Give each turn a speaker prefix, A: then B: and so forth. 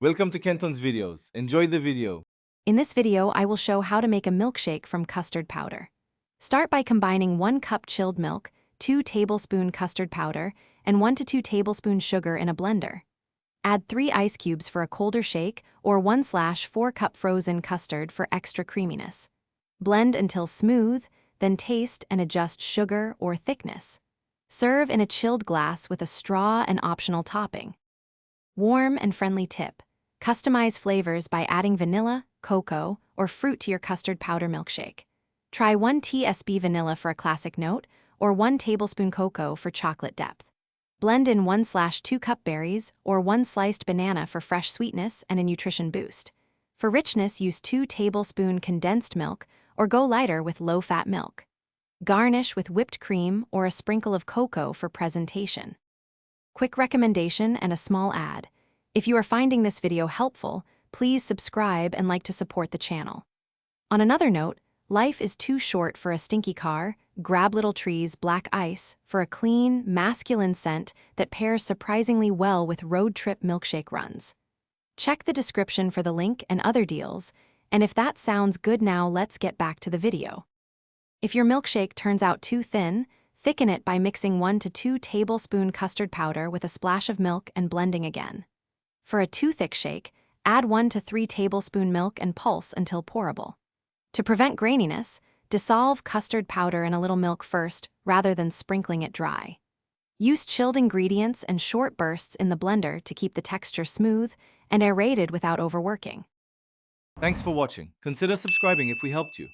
A: Welcome to Kenton's videos. Enjoy the video.
B: In this video, I will show how to make a milkshake from custard powder. Start by combining 1 cup chilled milk, 2 tablespoon custard powder, and 1 to 2 tablespoons sugar in a blender. Add 3 ice cubes for a colder shake or 1/4 cup frozen custard for extra creaminess. Blend until smooth, then taste and adjust sugar or thickness. Serve in a chilled glass with a straw and optional topping. Warm and friendly tip: customize flavors by adding vanilla, cocoa, or fruit to your custard powder milkshake. Try 1 tsp vanilla for a classic note, or 1 tablespoon cocoa for chocolate depth. Blend in 1/2 cup berries or 1 sliced banana for fresh sweetness and a nutrition boost. For richness, use 2 tablespoon condensed milk or go lighter with low-fat milk. Garnish with whipped cream or a sprinkle of cocoa for presentation. Quick recommendation and a small ad. If you are finding this video helpful, please subscribe and like to support the channel. On another note, life is too short for a stinky car. Grab Little Tree's Black Ice for a clean, masculine scent that pairs surprisingly well with road trip milkshake runs. Check the description for the link and other deals, and if that sounds good now, let's get back to the video. If your milkshake turns out too thin, thicken it by mixing 1 to 2 tablespoon custard powder with a splash of milk and blending again. For a too thick shake, add 1 to 3 tablespoon milk and pulse until pourable. To prevent graininess, dissolve custard powder in a little milk first rather than sprinkling it dry. Use chilled ingredients and short bursts in the blender to keep the texture smooth and aerated without overworking.
A: Thanks for watching. Consider subscribing if we helped you.